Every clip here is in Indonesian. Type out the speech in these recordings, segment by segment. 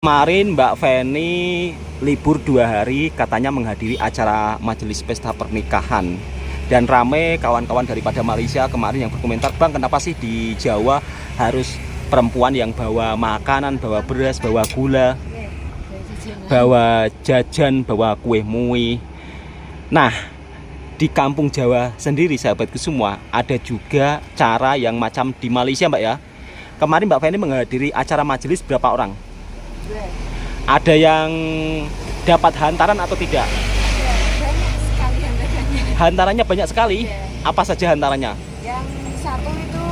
Kemarin Mbak Feni libur 2 hari, katanya menghadiri acara majelis pesta pernikahan. Dan rame kawan-kawan daripada Malaysia kemarin yang berkomentar, "Bang, kenapa sih di Jawa harus perempuan yang bawa makanan, bawa beras, bawa gula, bawa jajan, bawa kue mui?" Nah, di kampung Jawa sendiri sahabatku semua, ada juga cara yang macam di Malaysia, Mbak ya. Kemarin Mbak Feni menghadiri acara majelis berapa orang? Ada yang dapat hantaran atau tidak? Banyak sekali hantarannya. Hantarannya banyak sekali. Apa saja hantarannya? Yang satu itu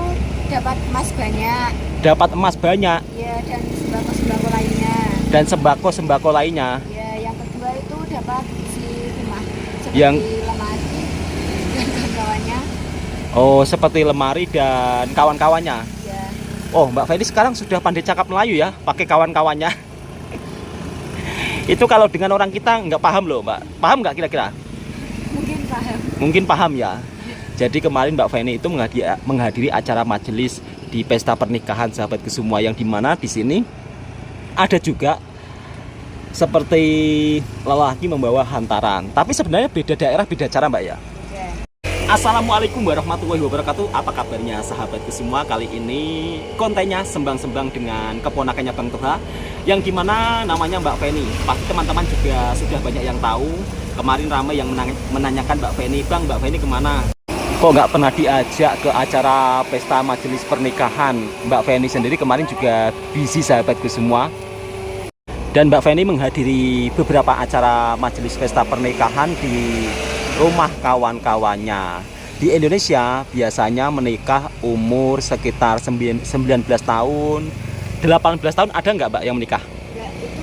dapat emas banyak. Dapat emas banyak. Ya, dan sembako-sembako lainnya. Dan sembako-sembako lainnya. Ya, yang kedua itu dapat isi rumah seperti Yang- lemari dan kawan-kawannya. Oh, seperti lemari dan kawan-kawannya. Ya, Oh, Mbak Feni sekarang sudah pandai cakap Melayu ya, pakai kawan-kawannya. Itu kalau dengan orang kita nggak paham loh, Mbak. Paham nggak kira-kira? mungkin paham. Mungkin paham ya. Jadi kemarin Mbak Feni itu menghadiri acara majelis di pesta pernikahan sahabatku semua, yang dimana di sini ada juga seperti lelaki membawa hantaran. Tapi sebenarnya beda daerah, beda cara, Mbak ya. Ya. Assalamualaikum warahmatullahi wabarakatuh. Apa kabarnya sahabatku semua? Kali ini kontennya sembang-sembang dengan keponakannya Bang Toha, yang dimana namanya Mbak Feni. Pasti teman-teman juga sudah banyak yang tahu. Kemarin ramai yang menanyakan Mbak Feni, "Bang, Mbak Feni kemana? Kok nggak pernah diajak ke acara pesta majelis pernikahan?" Mbak Feni sendiri kemarin juga busy sahabatku semua. Dan Mbak Feni menghadiri beberapa acara majelis pesta pernikahan di rumah kawan-kawannya. Di Indonesia biasanya menikah umur sekitar 19 tahun, 18 tahun. Ada nggak, Mbak, yang menikah? Ya, itu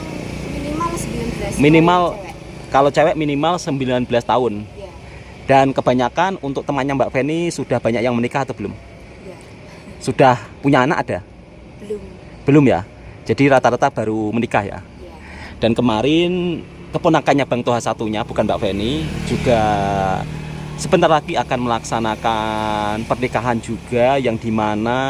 minimal 19. Minimal. Kalau cewek. Kalau cewek minimal 19 tahun. Ya, Dan kebanyakan untuk temannya Mbak Feni sudah banyak yang menikah atau belum? ya. Sudah punya anak ada? Belum. Belum ya? Jadi rata-rata baru menikah ya? Ya. Dan kemarin keponakannya Bang Toha satunya, bukan Mbak Feni, juga sebentar lagi akan melaksanakan pernikahan juga, yang dimana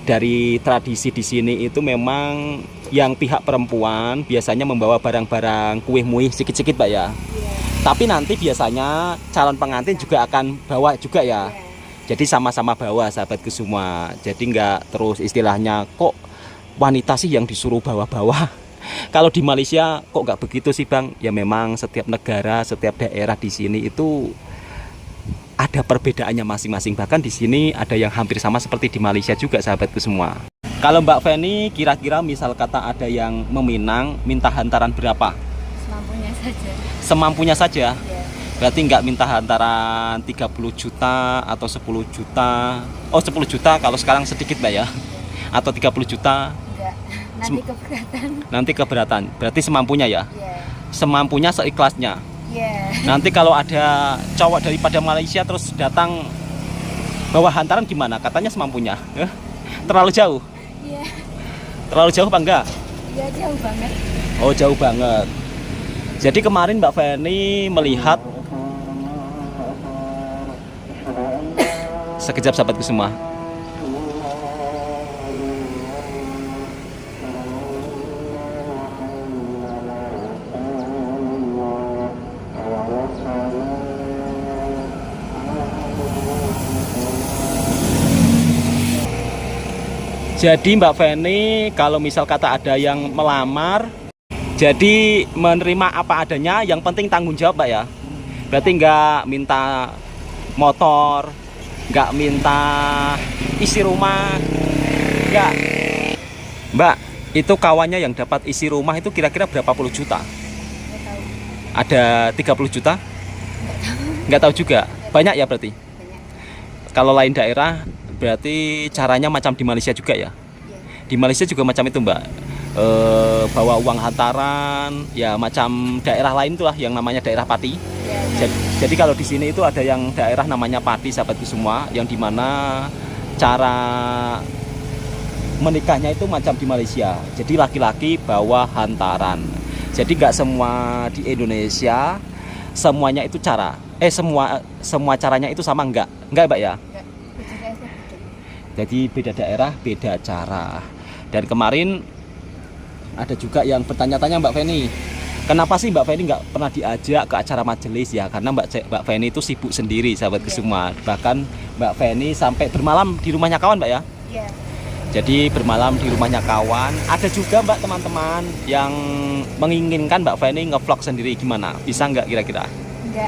dari tradisi di sini itu memang yang pihak perempuan biasanya membawa barang-barang kue mui sedikit-sedikit, Mbak ya. Ya. Tapi nanti biasanya calon pengantin juga akan bawa juga ya. Ya. Jadi sama-sama bawa sahabatku semua. Jadi nggak terus istilahnya kok wanita sih yang disuruh bawa-bawa. Kalau di Malaysia kok nggak begitu sih, Bang? Ya memang setiap negara, setiap daerah di sini itu ada perbedaannya masing-masing. Bahkan di sini ada yang hampir sama seperti di Malaysia juga sahabatku semua. Kalau Mbak Feni kira-kira misal kata ada yang meminang, minta hantaran berapa? Semampunya saja. Semampunya saja. Ya. Berarti nggak minta hantaran 30 juta atau 10 juta. Oh, 10 juta kalau sekarang sedikit, Mbak ya. Atau 30 juta. Enggak. Nanti keberatan. Nanti keberatan. Berarti semampunya ya. Ya. Semampunya, seikhlasnya. Ya. Nanti kalau ada cowok daripada Malaysia terus datang bawa hantaran gimana? Katanya semampunya. Terlalu jauh. Ya. Terlalu jauh apa enggak? Ya, jauh banget. Oh, jauh banget. Jadi kemarin Mbak Feni melihat, sekejap sahabatku semua. Jadi Mbak Feni kalau misal kata ada yang melamar, jadi menerima apa adanya, yang penting tanggung jawab, Mbak ya. Berarti nggak minta motor, nggak minta isi rumah, nggak. Mbak, itu kawannya yang dapat isi rumah itu kira-kira berapa puluh juta? Nggak tahu. Ada 30 juta? Nggak tahu juga. Banyak ya berarti? Banyak. Kalau lain daerah berarti caranya macam di Malaysia juga ya? Ya. Di Malaysia juga macam itu, Mbak. Bawa uang hantaran, ya macam daerah lain itulah yang namanya daerah Pati. Ya. Jadi kalau di sini itu ada yang daerah namanya Pati sahabatku semua, yang dimana cara menikahnya itu macam di Malaysia. Jadi laki-laki bawa hantaran. Jadi nggak semua di Indonesia semuanya itu cara. Semua caranya itu sama, enggak, Mbak ya. Enggak. Beda daerah beda. Jadi beda daerah, beda cara. Dan kemarin ada juga yang bertanya-tanya Mbak Feni, kenapa sih Mbak Feni nggak pernah diajak ke acara majelis ya? Karena Mbak Feni itu sibuk sendiri, sahabat semua. Bahkan Mbak Feni sampai bermalam di rumahnya kawan, Mbak ya? Iya. Jadi bermalam di rumahnya kawan. Ada juga Mbak teman-teman yang menginginkan Mbak Feni ngevlog sendiri, gimana? Bisa nggak kira-kira? Enggak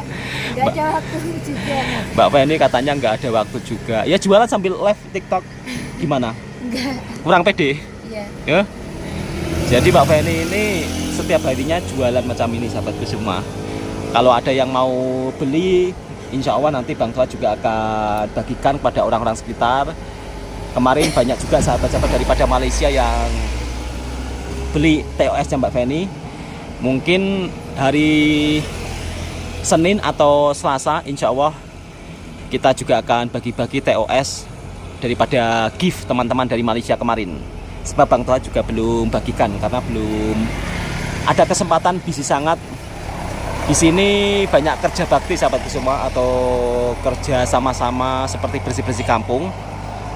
ada waktu juga. Mbak Feni katanya nggak ada waktu juga. Ya jualan sambil live TikTok, gimana? Enggak. Kurang pede? Iya. Ya. Jadi Mbak Feni ini setiap harinya jualan macam ini, sahabatku semua. Kalau ada yang mau beli, insya Allah nanti Bang Toha juga akan bagikan kepada orang-orang sekitar. Kemarin banyak juga sahabat-sahabat daripada Malaysia yang beli TOS-nya Mbak Feni. Mungkin hari Senin atau Selasa, insya Allah kita juga akan bagi-bagi TOS daripada gift teman-teman dari Malaysia kemarin. Sebab Bang Toha juga belum bagikan karena belum ada kesempatan. Busy sangat di sini, banyak kerja bakti sahabatku semua, atau kerja sama-sama seperti bersih-bersih kampung.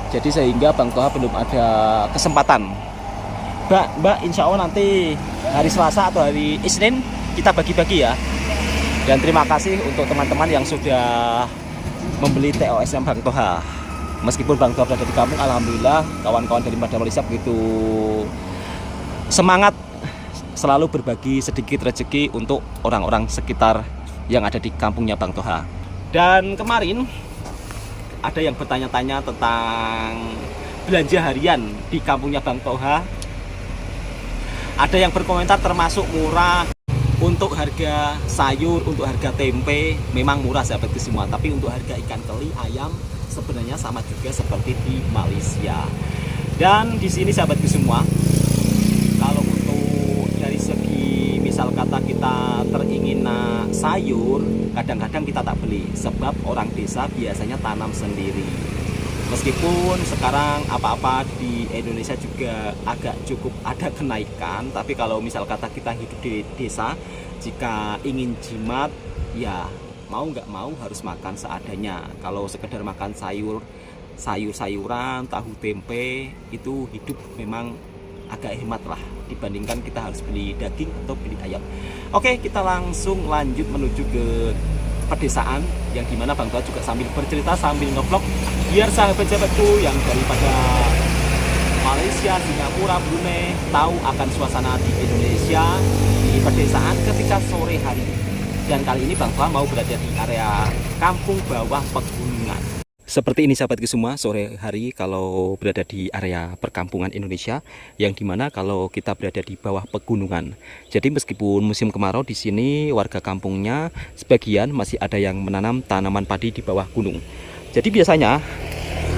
Jadi sehingga Bang Toha belum ada kesempatan. Mbak, insya Allah nanti hari Selasa atau hari Isnin kita bagi-bagi ya. Dan terima kasih untuk teman-teman yang sudah membeli TOS yang Bang Toha. Meskipun Bang Toha berada di kampung, alhamdulillah kawan-kawan dari Malaysia begitu semangat selalu berbagi sedikit rezeki untuk orang-orang sekitar yang ada di kampungnya Bang Toha. Dan kemarin ada yang bertanya-tanya tentang belanja harian di kampungnya Bang Toha. Ada yang berkomentar termasuk murah. Untuk harga sayur, untuk harga tempe memang murah sahabatku semua. Tapi untuk harga ikan teri, ayam sebenarnya sama juga seperti di Malaysia. Dan di sini sahabatku semua, kalau untuk dari segi misal kata kita teringin sayur, kadang-kadang kita tak beli. Sebab orang desa biasanya tanam sendiri. Meskipun sekarang apa-apa di Indonesia juga agak cukup ada kenaikan, tapi kalau misal kata kita hidup di desa, jika ingin jimat, ya mau nggak mau harus makan seadanya. Kalau sekedar makan sayur-sayuran, tahu tempe, itu hidup memang agak hemat lah dibandingkan kita harus beli daging atau beli ayam. Oke, kita langsung lanjut menuju ke pedesaan, yang dimana Bang Toha juga sambil bercerita, sambil ngevlog, biar sahabat-sahabatku yang daripada Malaysia, Singapura, Brunei tahu akan suasana di Indonesia, di pedesaan ketika sore hari. Dan kali ini Bang Toha mau berada di area kampung bawah pegunungan. Seperti ini sahabatku semua, sore hari kalau berada di area perkampungan Indonesia, yang dimana kalau kita berada di bawah pegunungan. Jadi meskipun musim kemarau, di sini warga kampungnya sebagian masih ada yang menanam tanaman padi di bawah gunung. Jadi biasanya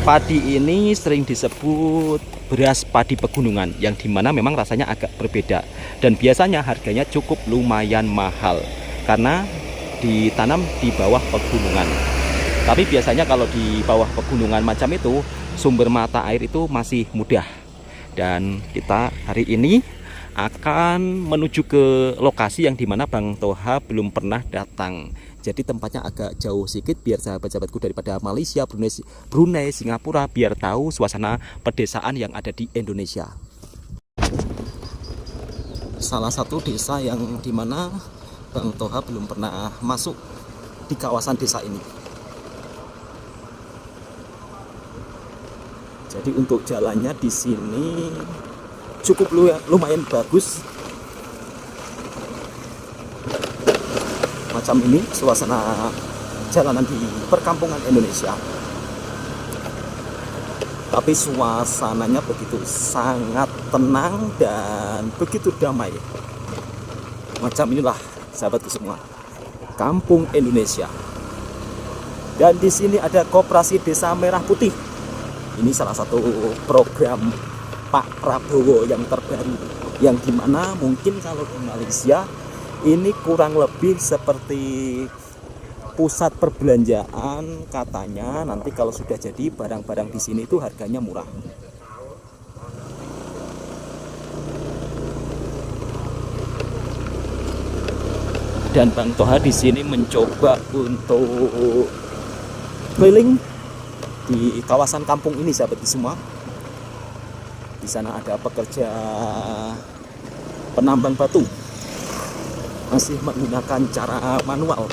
padi ini sering disebut beras padi pegunungan, yang dimana memang rasanya agak berbeda. Dan biasanya harganya cukup lumayan mahal karena ditanam di bawah pegunungan. Tapi biasanya kalau di bawah pegunungan macam itu, sumber mata air itu masih mudah. Dan kita hari ini akan menuju ke lokasi yang dimana Bang Toha belum pernah datang. Jadi tempatnya agak jauh sedikit, biar sahabat-sahabatku daripada Malaysia, Brunei, Singapura biar tahu suasana pedesaan yang ada di Indonesia. Salah satu desa yang dimana Bang Toha belum pernah masuk di kawasan desa ini. Jadi untuk jalannya di sini cukup lumayan bagus. Macam ini suasana jalanan di perkampungan Indonesia. Tapi suasananya begitu sangat tenang dan begitu damai. Macam inilah sahabatku semua, kampung Indonesia. Dan di sini ada Koperasi Desa Merah Putih. Ini salah satu program Pak Prabowo yang terbaru, yang dimana mungkin kalau di Malaysia ini kurang lebih seperti pusat perbelanjaan. Katanya nanti kalau sudah jadi barang-barang di sini itu harganya murah. Dan Bang Toha di sini mencoba untuk keliling di kawasan kampung ini sahabat semua. Di sana ada pekerja penambang batu masih menggunakan cara manual.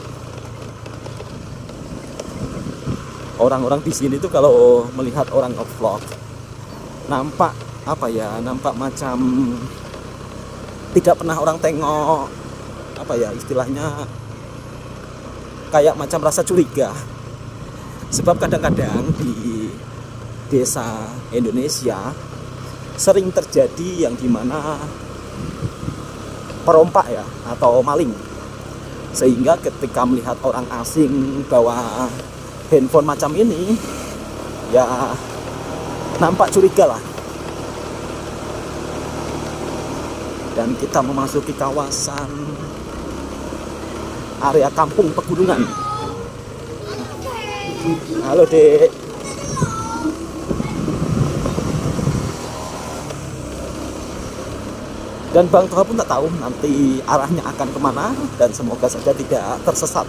Orang-orang di sini tuh kalau melihat orang nge-vlog nampak apa ya, nampak macam tidak pernah orang tengok, apa ya istilahnya, kayak macam rasa curiga. Sebab kadang-kadang di desa Indonesia sering terjadi yang dimana perompak ya atau maling, sehingga ketika melihat orang asing bawa handphone macam ini ya nampak curiga lah. Dan kita memasuki kawasan area kampung pegunungan. Halo Dek. Dan Bang Toha pun tak tahu nanti arahnya akan kemana, dan semoga saja tidak tersesat.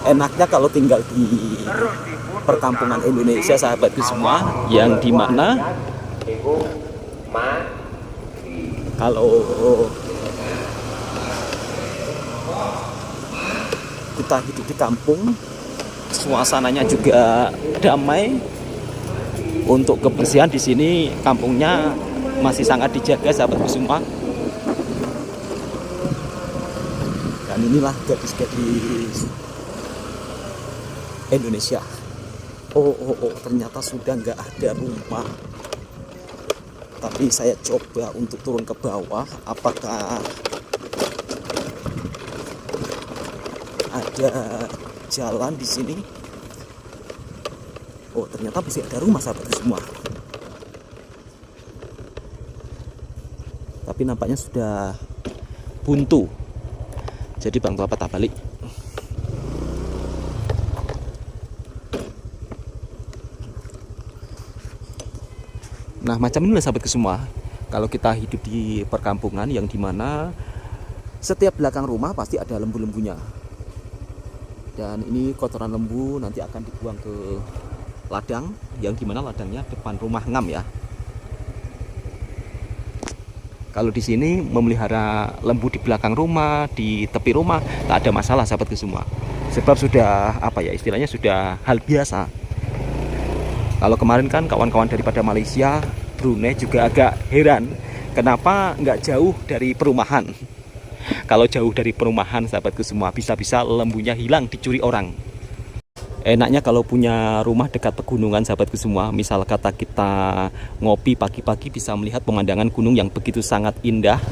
Enaknya kalau tinggal di perkampungan Indonesia, sahabatku semua, yang dimana kalau kita hidup di kampung, suasananya juga damai. Untuk kebersihan di sini kampungnya masih sangat dijaga, sahabatku semua. Dan inilah gadis-gadis Indonesia. Oh, ternyata sudah nggak ada rumah. Tapi saya coba untuk turun ke bawah, apakah ada jalan di sini. Oh, ternyata masih ada rumah, sahabatku semua. Tapi nampaknya sudah buntu. Jadi Bang Toha patah balik. Nah, macam inilah sahabatku semua, kalau kita hidup di perkampungan yang dimana setiap belakang rumah pasti ada lembu-lembunya. Dan ini kotoran lembu nanti akan dibuang ke ladang, yang dimana ladangnya depan rumah ngam ya. Kalau di sini memelihara lembu di belakang rumah, di tepi rumah, tak ada masalah sahabatku semua. Sebab sudah apa ya istilahnya, sudah hal biasa. Kalau kemarin kan kawan-kawan daripada Malaysia, Brunei juga agak heran kenapa nggak jauh dari perumahan. Kalau jauh dari perumahan, sahabatku semua, bisa-bisa lembunya hilang, dicuri orang. Enaknya kalau punya rumah dekat pegunungan, sahabatku semua, misal kata kita ngopi pagi-pagi bisa melihat pemandangan gunung yang begitu sangat indah,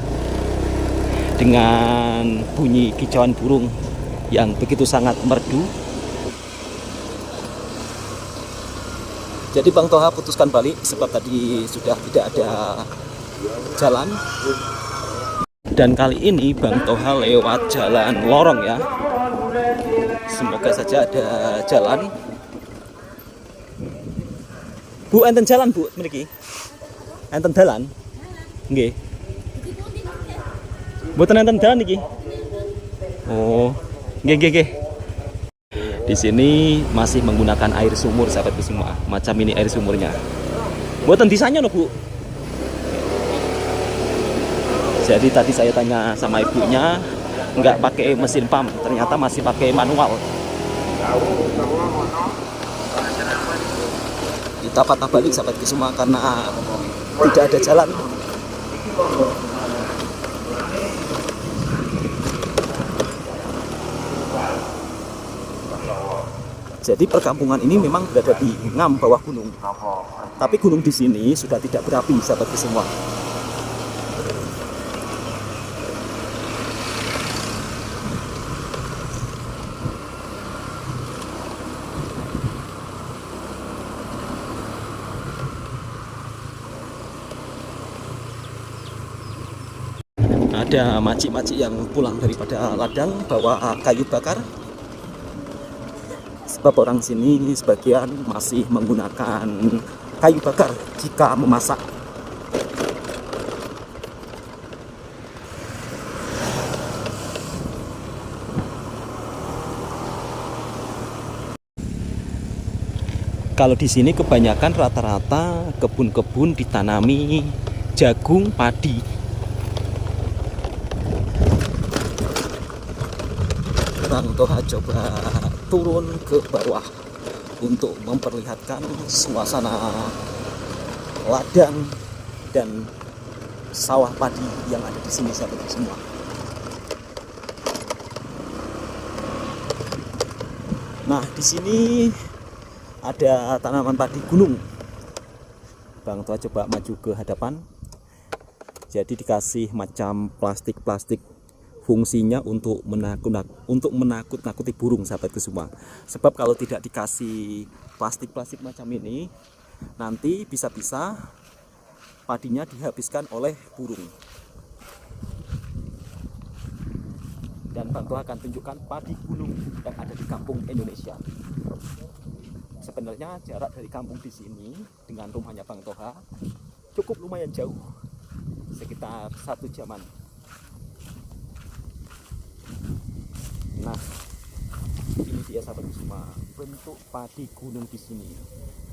dengan bunyi kicauan burung yang begitu sangat merdu. Jadi Bang Toha putuskan balik sebab tadi sudah tidak ada jalan. Dan kali ini Bang Toha lewat jalan lorong ya. Semoga saja ada jalan. Bu, enten jalan Bu mriki? Enten dalan? Nggih. Mboten enten dalan iki. Oh, nggih. Di sini masih menggunakan air sumur, sahabatku semua. Macam ini air sumurnya. Mboten disanya no Bu. Jadi tadi saya tanya sama ibunya, nggak pakai mesin pump, ternyata masih pakai manual. Kita patah balik, sahabatku semua, karena tidak ada jalan. Jadi perkampungan ini memang berada di ngam bawah gunung. Tapi gunung di sini sudah tidak berapi, sahabatku semua. Ada makcik-makcik yang pulang daripada ladang bawa kayu bakar. Sebab orang sini sebagian masih menggunakan kayu bakar jika memasak. Kalau di sini kebanyakan rata-rata kebun-kebun ditanami jagung, padi. Bang Toha coba turun ke bawah untuk memperlihatkan suasana ladang dan sawah padi yang ada di sini sahabat semua. Nah, di sini ada tanaman padi gunung. Bang Toha coba maju ke hadapan. Jadi dikasih macam plastik-plastik, fungsinya untuk menakut-nakuti burung sahabatku semua. Sebab kalau tidak dikasih plastik-plastik macam ini, nanti bisa-bisa padinya dihabiskan oleh burung. Dan Bang Toha akan tunjukkan padi gunung yang ada di kampung Indonesia. Sebenarnya jarak dari kampung di sini dengan rumahnya Bang Toha cukup lumayan jauh, sekitar 1 jaman. Nah, ini dia sahabat semua bentuk padi gunung di sini.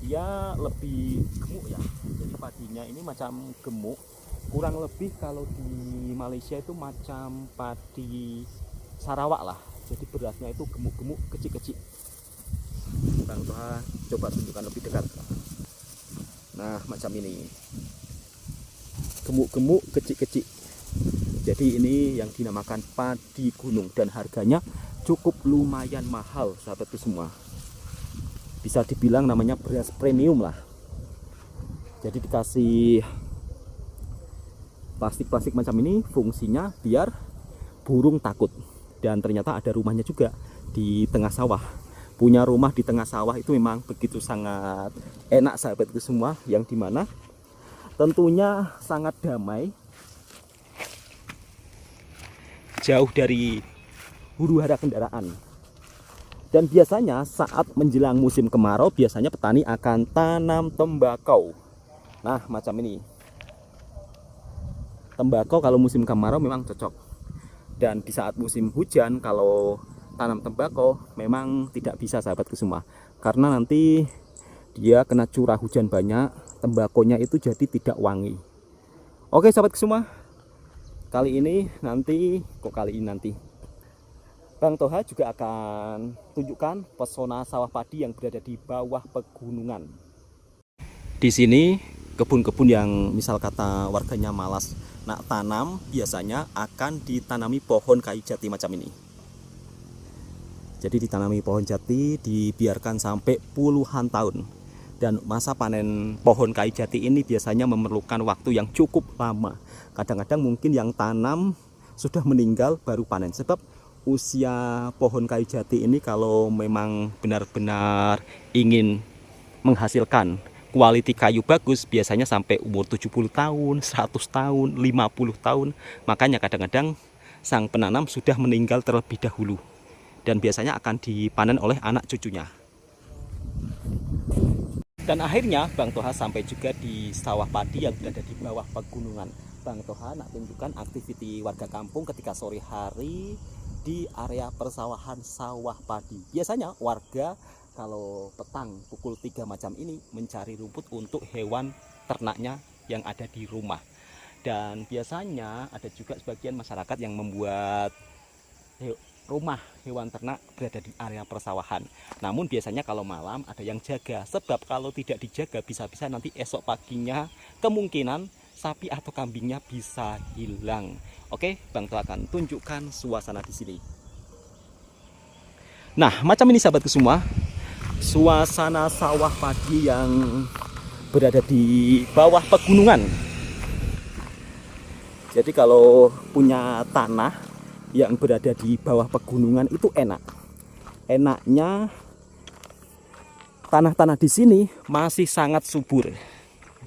Dia lebih gemuk ya. Jadi padinya ini macam gemuk. Kurang lebih kalau di Malaysia itu macam padi Sarawak lah. Jadi berasnya itu gemuk-gemuk, kecil-kecil. Bang Toha coba tunjukkan lebih dekat. Nah, macam ini. Gemuk-gemuk, kecil-kecil. Jadi ini yang dinamakan padi gunung dan harganya cukup lumayan mahal sahabatku semua. Bisa dibilang namanya beras premium lah. Jadi dikasih plastik-plastik macam ini fungsinya biar burung takut. Dan ternyata ada rumahnya juga di tengah sawah. Punya rumah di tengah sawah itu memang begitu sangat enak sahabatku semua, yang dimana tentunya sangat damai, jauh dari huru hara kendaraan. Dan biasanya saat menjelang musim kemarau, biasanya petani akan tanam tembakau. Nah, macam ini. Tembakau kalau musim kemarau memang cocok. Dan di saat musim hujan, kalau tanam tembakau memang tidak bisa sahabatku semua. Karena nanti dia kena curah hujan banyak, tembakonya itu jadi tidak wangi. Oke sahabatku semua. Kali ini nanti Bang Toha juga akan tunjukkan pesona sawah padi yang berada di bawah pegunungan. Di sini kebun-kebun yang misal kata warganya malas nak tanam, biasanya akan ditanami pohon kayu jati macam ini. Jadi ditanami pohon jati, dibiarkan sampai puluhan tahun. Dan masa panen pohon kayu jati ini biasanya memerlukan waktu yang cukup lama. Kadang-kadang mungkin yang tanam sudah meninggal baru panen. Sebab usia pohon kayu jati ini kalau memang benar-benar ingin menghasilkan kualiti kayu bagus, biasanya sampai umur 70 tahun, 100 tahun, 50 tahun. Makanya kadang-kadang sang penanam sudah meninggal terlebih dahulu. Dan biasanya akan dipanen oleh anak cucunya. Dan akhirnya Bang Toha sampai juga di sawah padi yang berada di bawah pegunungan. Bang Toha nak tunjukkan aktiviti warga kampung ketika sore hari di area persawahan sawah padi. Biasanya warga kalau petang pukul 3 macam ini mencari rumput untuk hewan ternaknya yang ada di rumah. Dan biasanya ada juga sebagian masyarakat yang membuat rumah hewan ternak berada di area persawahan. Namun biasanya kalau malam ada yang jaga. Sebab kalau tidak dijaga bisa-bisa nanti esok paginya kemungkinan sapi atau kambingnya bisa hilang. Oke, Bang Toha akan tunjukkan suasana di sini. Nah, macam ini sahabatku semua. Suasana sawah padi yang berada di bawah pegunungan. Jadi kalau punya tanah yang berada di bawah pegunungan itu enak. Enaknya tanah-tanah di sini masih sangat subur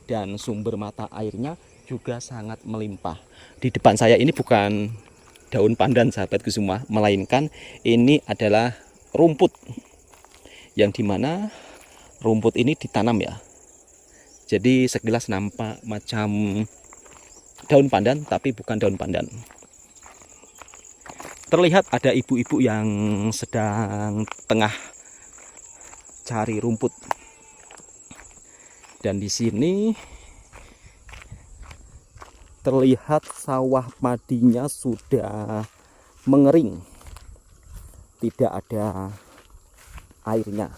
dan sumber mata airnya juga sangat melimpah. Di depan saya ini bukan daun pandan sahabatku semua, melainkan ini adalah rumput, yang dimana rumput ini ditanam ya. Jadi sekilas nampak macam daun pandan, tapi bukan daun pandan. Terlihat ada ibu-ibu yang sedang tengah cari rumput. Dan di sini terlihat sawah padinya sudah mengering, tidak ada airnya.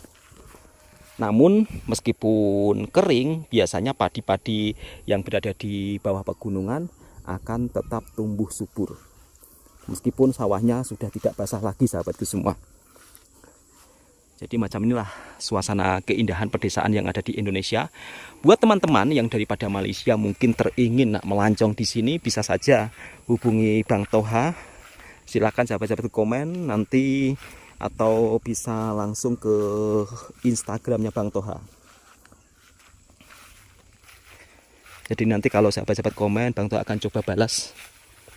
Namun meskipun kering, biasanya padi-padi yang berada di bawah pegunungan akan tetap tumbuh subur. Meskipun sawahnya sudah tidak basah lagi, sahabatku semua. Jadi macam inilah suasana keindahan pedesaan yang ada di Indonesia. Buat teman-teman yang daripada Malaysia mungkin teringin melancong di sini, bisa saja hubungi Bang Toha. Silakan sahabat-sahabat komen nanti, atau bisa langsung ke Instagramnya Bang Toha. Jadi nanti kalau sahabat-sahabat komen, Bang Toha akan coba balas.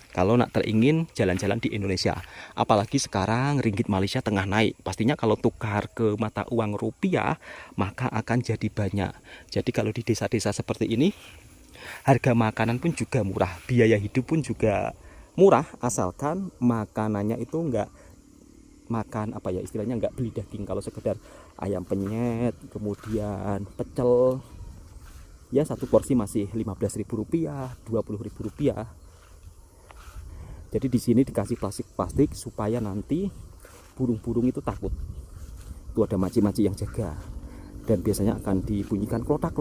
Kalau nak teringin jalan-jalan di Indonesia, apalagi sekarang ringgit Malaysia tengah naik, pastinya kalau tukar ke mata uang rupiah maka akan jadi banyak. Jadi kalau di desa-desa seperti ini, harga makanan pun juga murah, biaya hidup pun juga murah, asalkan makanannya itu enggak makan apa ya istilahnya, enggak beli daging. Kalau sekedar ayam penyet, kemudian pecel, ya satu porsi masih Rp15.000, Rp20.000. Jadi di sini dikasih plastik supaya nanti burung-burung itu takut. Itu ada maci-maci yang jaga, dan biasanya akan dibunyikan klotak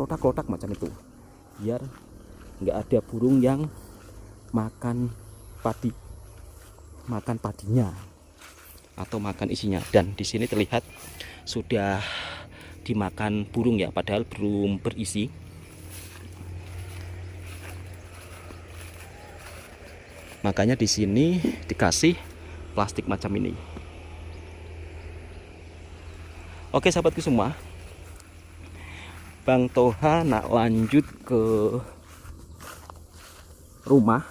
macam itu, biar nggak ada burung yang makan padinya atau makan isinya. Dan di sini terlihat sudah dimakan burung ya, padahal belum berisi. Makanya di sini dikasih plastik macam ini. Oke sahabatku semua, Bang Toha nak lanjut ke rumah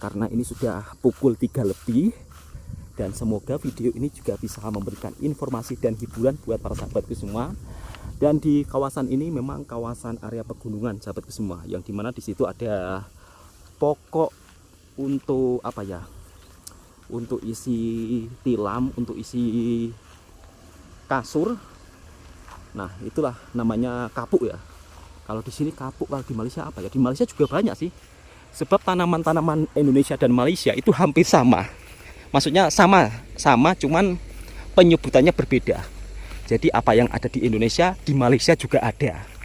karena ini sudah pukul 3 lebih. Dan semoga video ini juga bisa memberikan informasi dan hiburan buat para sahabatku semua. Dan di kawasan ini memang kawasan area pegunungan sahabatku semua, yang dimana di situ ada pokok untuk apa ya, untuk isi tilam, untuk isi kasur. Nah itulah namanya kapuk ya. Kalau di sini kapuk, kalau di Malaysia apa ya? Di Malaysia juga banyak sih, sebab tanaman-tanaman Indonesia dan Malaysia itu hampir sama. Maksudnya sama, cuman penyebutannya berbeda. Jadi apa yang ada di Indonesia, di Malaysia juga ada.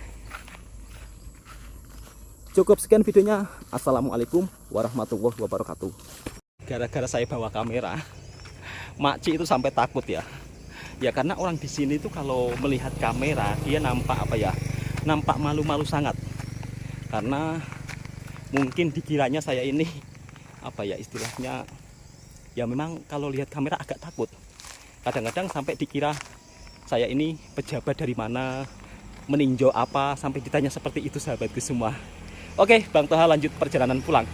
Cukup sekian videonya. Assalamualaikum warahmatullahi wabarakatuh. Gara-gara saya bawa kamera, makcik itu sampai takut ya. Ya karena orang di sini tuh kalau melihat kamera dia nampak apa ya? Nampak malu-malu sangat. Karena mungkin dikiranya saya ini apa ya istilahnya, ya memang kalau lihat kamera agak takut. Kadang-kadang sampai dikira saya ini pejabat dari mana, meninjau apa, sampai ditanya seperti itu sahabatku semua. Oke, Bang Toha lanjut perjalanan pulang.